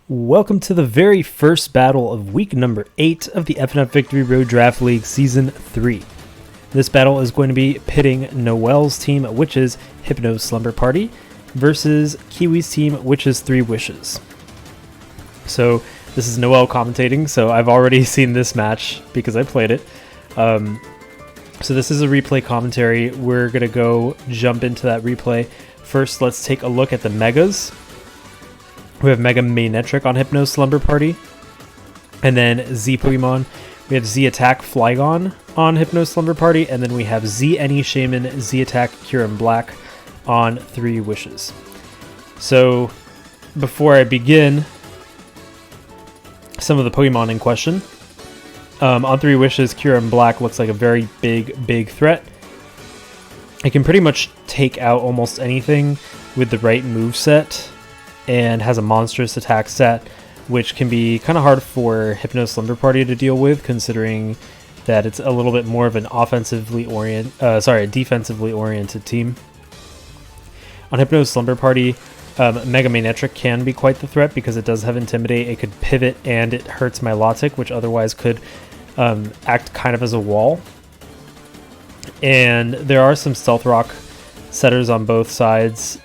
Welcome to the very first battle of week number 8 of the FNF Victory Road Draft League Season 3. This battle is going to be pitting Noel's team, which is Hypno's Slumber Party, versus Kiwi's team, which is 3 Wishes. So this is Noel commentating, so I've already seen this match because I played it. So this is a replay commentary. We're going to jump into that replay. First, let's take a look at the Megas. We have Mega Manetric on Hypno's Slumber Party. And then Z Pokemon. We have Z Attack Flygon on Hypno's Slumber Party. And then we have Z Any Shaman, Z Attack Kyurem Black on 3 Wishes. So before I begin, some of the Pokemon in question. On 3 Wishes, Kyurem Black looks like a very big threat. It can pretty much take out almost anything with the right moveset, and has a monstrous attack stat, which can be kind of hard for Hypno's Slumber Party to deal with, considering that it's a little bit more of an defensively oriented team. On Hypno's Slumber Party, Mega Manetric can be quite the threat because it does have Intimidate. It could pivot and it hurts Milotic, which otherwise could act kind of as a wall. And there are some Stealth Rock setters on both sides.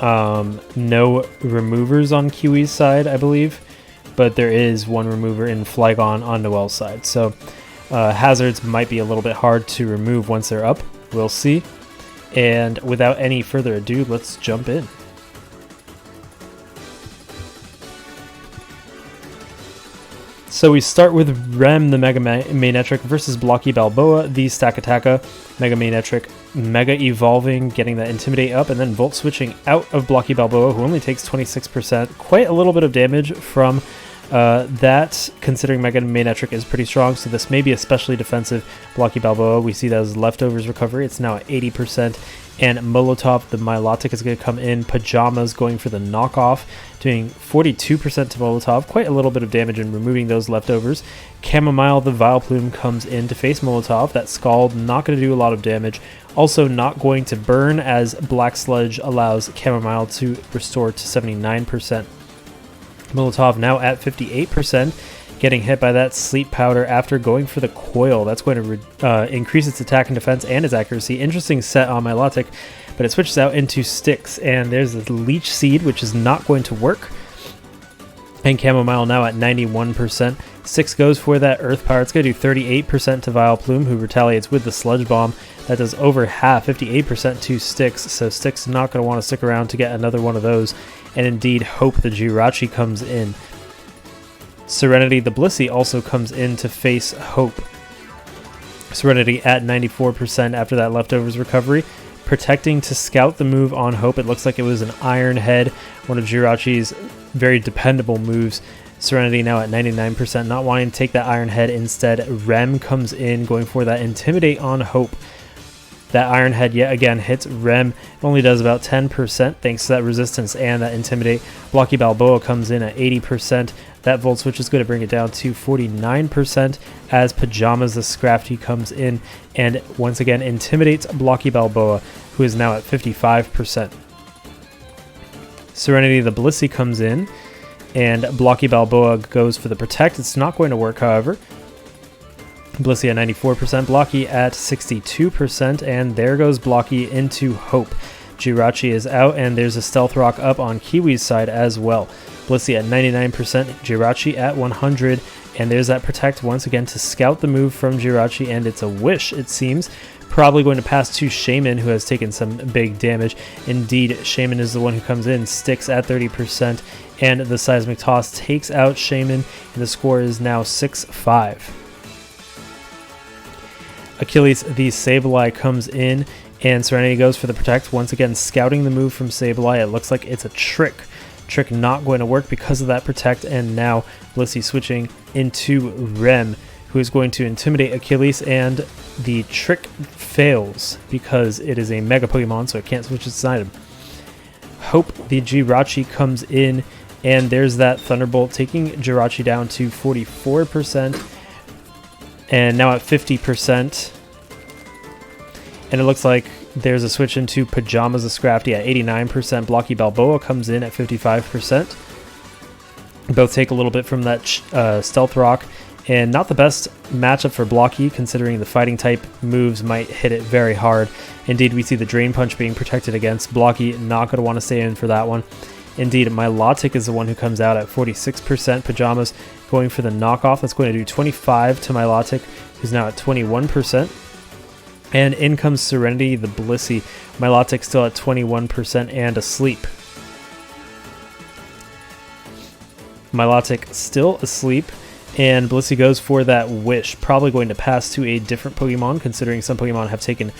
No removers on Kiwi's side, I believe, but there is one remover in Flygon on Noel's side. So hazards might be a little bit hard to remove once they're up. We'll see. And without any further ado, let's jump in. So we start with Rem, the Mega Manetric, versus Blocky Balboa, the Stack Attacka. Mega Manetric Mega Evolving, getting that Intimidate up, and then Volt switching out of Blocky Balboa, who only takes 26%. Quite a little bit of damage from that, considering Mega Manetric is pretty strong, so this may be especially defensive. Blocky Balboa, we see that as Leftovers recovery. It's now at 80%. And Molotov, the Milotic, is going to come in. Pajamas going for the knockoff, doing 42% to Molotov. Quite a little bit of damage in removing those leftovers. Chamomile, the Vileplume, comes in to face Molotov. That Scald, not going to do a lot of damage. Also not going to burn, as Black Sludge allows Chamomile to restore to 79%. Molotov now at 58%. Getting hit by that Sleep Powder after going for the Coil. That's going to increase its attack and defense and its accuracy. Interesting set on Milotic, but it switches out into Sticks, and there's the Leech Seed, which is not going to work. And Chamomile now at 91%. Sticks goes for that Earth Power. It's going to do 38% to Vileplume, who retaliates with the Sludge Bomb. That does over half, 58% to Sticks, so Sticks not going to want to stick around to get another one of those. And indeed, Hope the Jirachi comes in. Serenity the Blissey also comes in to face Hope. Serenity at 94% after that Leftovers recovery. Protecting to scout the move on Hope. It looks like it was an Iron Head, one of Jirachi's very dependable moves. Serenity now at 99%, not wanting to take that Iron Head. Instead, Rem comes in, going for that Intimidate on Hope. That Iron Head yet again hits Rem. It only does about 10% thanks to that Resistance and that Intimidate. Blocky Balboa comes in at 80%. That Volt Switch is going to bring it down to 49% as Pajamas the Scrafty comes in and once again intimidates Blocky Balboa, who is now at 55%. Serenity the Blissey comes in and Blocky Balboa goes for the Protect. It's not going to work, however. Blissey at 94%, Blocky at 62%, and there goes Blocky into Hope. Jirachi is out, and there's a Stealth Rock up on Kiwi's side as well. Blissey at 99%, Jirachi at 100, and there's that Protect once again to scout the move from Jirachi, and it's a Wish, it seems. Probably going to pass to Shaman, who has taken some big damage. Indeed, Shaman is the one who comes in, Sticks at 30%, and the Seismic Toss takes out Shaman, and the score is now 6-5. Achilles the Sableye comes in, and Serenity goes for the Protect, once again scouting the move from Sableye. It looks like it's a Trick. Trick not going to work because of that Protect, and now Blissey switching into Rem, who is going to intimidate Achilles, and the Trick fails because it is a Mega Pokemon, so it can't switch its item. Hope the Jirachi comes in, and there's that Thunderbolt taking Jirachi down to 44%. And now at 50%. And it looks like there's a switch into Pajamas the Scrafty at 89%. Blocky Balboa comes in at 55%. Both take a little bit from that Stealth Rock, and not the best matchup for Blocky, considering the fighting type moves might hit it very hard. Indeed, we see the Drain Punch being protected against. Blocky not going to want to stay in for that one. Indeed, Milotic is the one who comes out at 46%. Pajamas going for the knockoff. That's going to do 25 to Milotic, who's now at 21%. And in comes Serenity, the Blissey. Milotic still at 21% and asleep. Milotic still asleep, and Blissey goes for that Wish. Probably going to pass to a different Pokemon, considering some Pokemon have taken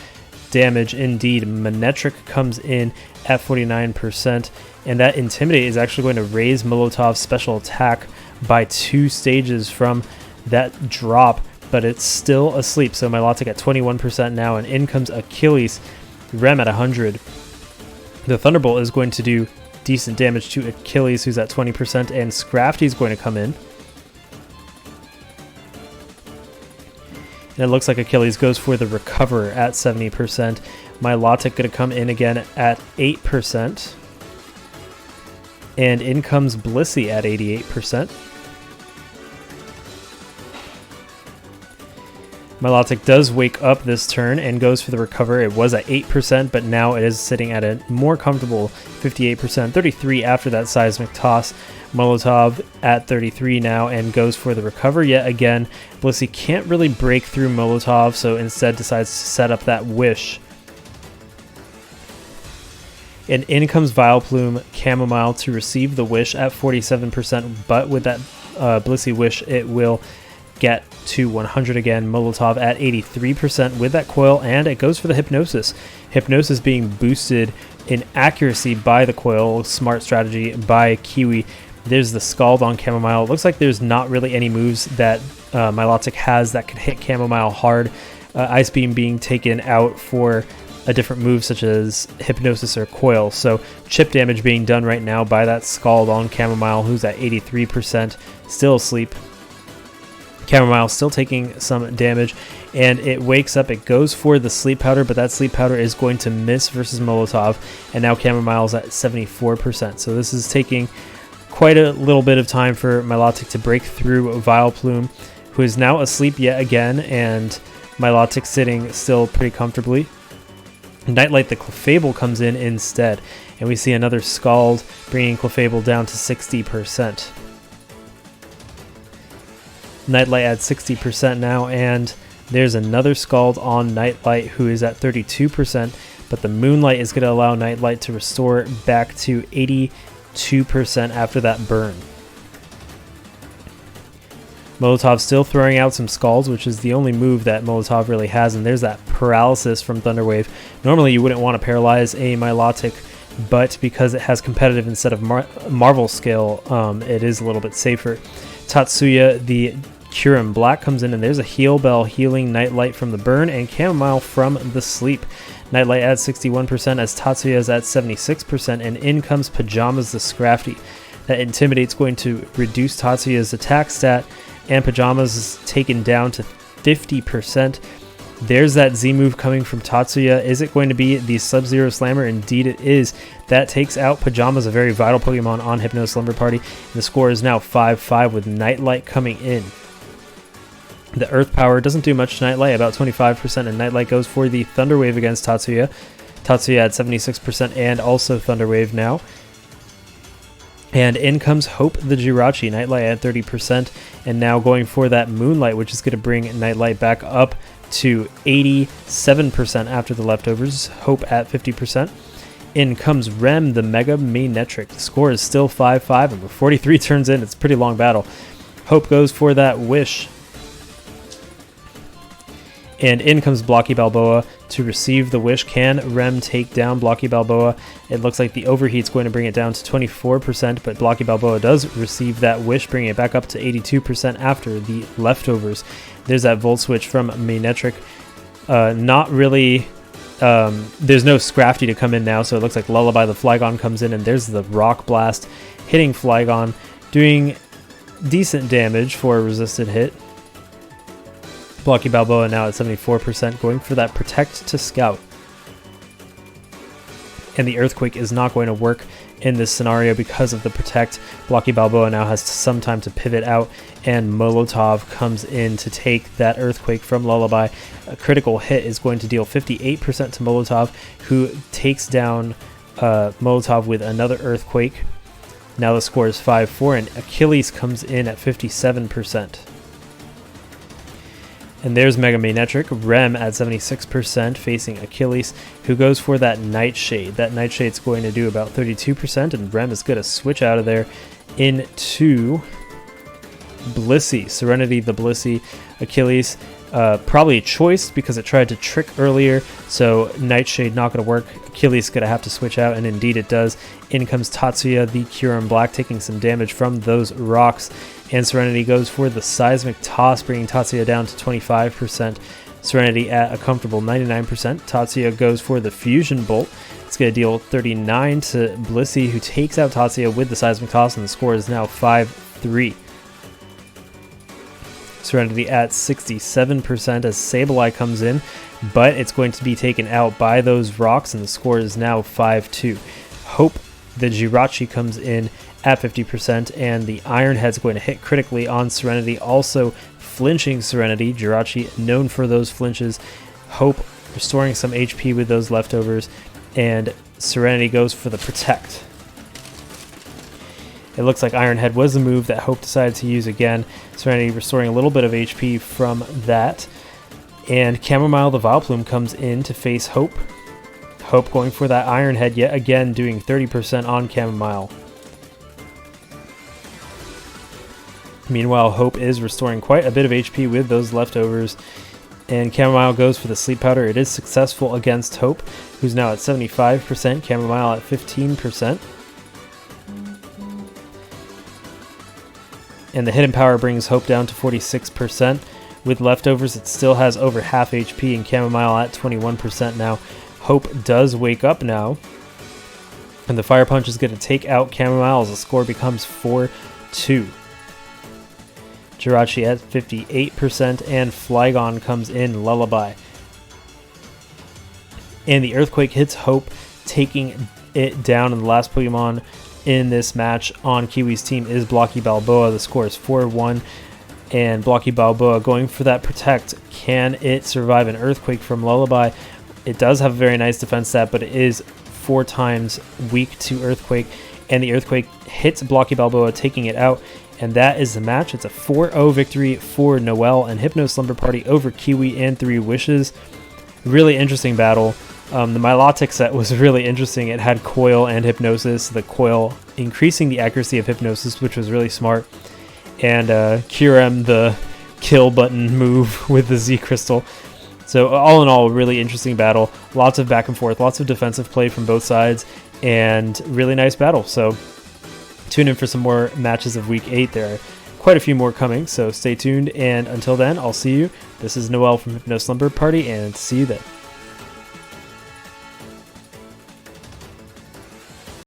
damage. Indeed, Manectric comes in at 49%, and that Intimidate is actually going to raise Molotov's special attack by 2 stages from that drop, but it's still asleep. So Milotic at 21% now, and in comes Achilles, Rem at 100. The Thunderbolt is going to do decent damage to Achilles, who's at 20%, and Scrafty's going to come in. And it looks like Achilles goes for the Recover at 70%. Milotic going to come in again at 8%. And in comes Blissey at 88%. Milotic does wake up this turn and goes for the Recover. It was at 8%, but now it is sitting at a more comfortable 58%. 33 after that Seismic Toss. Molotov at 33 now and goes for the Recover yet again. Blissey can't really break through Molotov, so instead decides to set up that Wish. And in comes Vileplume Chamomile to receive the Wish at 47%, but with that Blissey Wish, it will get to 100 again. Molotov at 83% with that Coil, and it goes for the Hypnosis. Hypnosis being boosted in accuracy by the Coil. Smart strategy by Kiwi. There's the Scald on Chamomile. It looks like there's not really any moves that Milotic has that can hit Chamomile hard. Ice Beam being taken out for a different move such as Hypnosis or Coil. So chip damage being done right now by that Scald on Chamomile, who's at 83%, still asleep. Chamomile still taking some damage, and it wakes up. It goes for the Sleep Powder, but that Sleep Powder is going to miss versus Molotov, and now Chamomile's at 74%. So this is taking quite a little bit of time for Milotic to break through Vileplume, who is now asleep yet again, and Milotic sitting still pretty comfortably. Nightlight the Clefable comes in instead, and we see another Scald, bringing Clefable down to 60%. Nightlight at 60% now, and there's another Scald on Nightlight, who is at 32%, but the Moonlight is going to allow Nightlight to restore back to 82% after that burn. Molotov still throwing out some Scalds, which is the only move that Molotov really has, and there's that Paralysis from Thunderwave. Normally you wouldn't want to paralyze a Milotic, but because it has competitive instead of Marvel skill, it is a little bit safer. Tatsuya, the Kyurem Black, comes in, and there's a Heal Bell healing Nightlight from the burn and Chamomile from the sleep. Nightlight at 61% as Tatsuya is at 76%, and in comes Pajamas the Scrafty. That Intimidate's going to reduce Tatsuya's attack stat, and Pajamas is taken down to 50%. There's that Z move coming from Tatsuya. Is it going to be the Sub-Zero Slammer? Indeed it is. That takes out Pajamas, a very vital Pokemon on Hypno Slumber Party. And the score is now 5-5 with Nightlight coming in. The Earth Power doesn't do much to Nightlight, about 25%, and Nightlight goes for the Thunder Wave against Tatsuya. Tatsuya at 76% and also Thunder Wave now. And in comes Hope the Jirachi, Nightlight at 30%, and now going for that Moonlight, which is going to bring Nightlight back up to 87% after the leftovers. Hope at 50%. In comes Rem, the Mega Manectric. The score is still 5-5, and with 43 turns in, it's a pretty long battle. Hope goes for that Wish. And in comes Blocky Balboa to receive the Wish. Can Rem take down Blocky Balboa? It looks like the Overheat's going to bring it down to 24%, but Blocky Balboa does receive that Wish, bringing it back up to 82% after the leftovers. There's that Volt Switch from Manectric. Not really... there's no Scrafty to come in now, so it looks like Lullaby the Flygon comes in, and there's the Rock Blast hitting Flygon, doing decent damage for a resisted hit. Blocky Balboa now at 74%, going for that Protect to Scout. and the Earthquake is not going to work in this scenario because of the Protect. Blocky Balboa now has some time to pivot out, and Molotov comes in to take that Earthquake from Lullaby. A critical hit is going to deal 58% to Molotov, who takes down Molotov with another Earthquake. Now the score is 5-4, and Achilles comes in at 57%. And there's Mega Manetric, Rem at 76% facing Achilles, who goes for that Nightshade. That Nightshade's going to do about 32%, and Rem is going to switch out of there into Blissey. Serenity the Blissey. Achilles probably choice because it tried to trick earlier, so Nightshade not going to work. Achilles going to have to switch out, and indeed it does. In comes Tatsuya the Curon Black, taking some damage from those rocks, and Serenity goes for the Seismic Toss, bringing Tatsuya down to 25%. Serenity at a comfortable 99%. Tatsuya goes for the Fusion Bolt. It's going to deal 39 to Blissey, who takes out Tatsuya with the Seismic Toss, and the score is now 5-3. Serenity at 67% as Sableye comes in, but it's going to be taken out by those rocks, and the score is now 5-2. Hope the Jirachi comes in at 50%, and the Iron Head's going to hit critically on Serenity, also flinching Serenity. Jirachi known for those flinches. Hope restoring some HP with those leftovers, and Serenity goes for the Protect. It looks like Iron Head was the move that Hope decided to use again. Serenity restoring a little bit of HP from that. And Chamomile the Vileplume comes in to face Hope. Hope going for that Iron Head yet again, doing 30% on Chamomile. Meanwhile, Hope is restoring quite a bit of HP with those leftovers. And Chamomile goes for the Sleep Powder. It is successful against Hope, who's now at 75%. Chamomile at 15%. And the Hidden Power brings Hope down to 46%. With leftovers, it still has over half HP, and Chamomile at 21% now. Hope does wake up now. And the Fire Punch is going to take out Chamomile as the score becomes 4-2. Jirachi at 58%, and Flygon comes in, Lullaby. And the Earthquake hits Hope, taking it down, and the last Pokemon in this match on Kiwi's team is Blocky Balboa. The score is 4-1, and Blocky Balboa going for that Protect. Can it survive an Earthquake from Lullaby? It does have a very nice defense stat, but it is 4 times weak to Earthquake, and the Earthquake hits Blocky Balboa, taking it out, and that is the match. It's a 4-0 victory for Noelle and Hypno Slumber Party over Kiwi and 3 Wishes. Really interesting battle. The Milotic set was really interesting. It had Coil and Hypnosis, the Coil increasing the accuracy of Hypnosis, which was really smart, and Kyurem, the kill button move with the Z Crystal. So all in all, a really interesting battle. Lots of back and forth, lots of defensive play from both sides, and really nice battle. So tune in for some more matches of Week 8. There are quite a few more coming, so stay tuned, and until then, I'll see you. This is Noelle from Hypno Slumber Party, and see you then.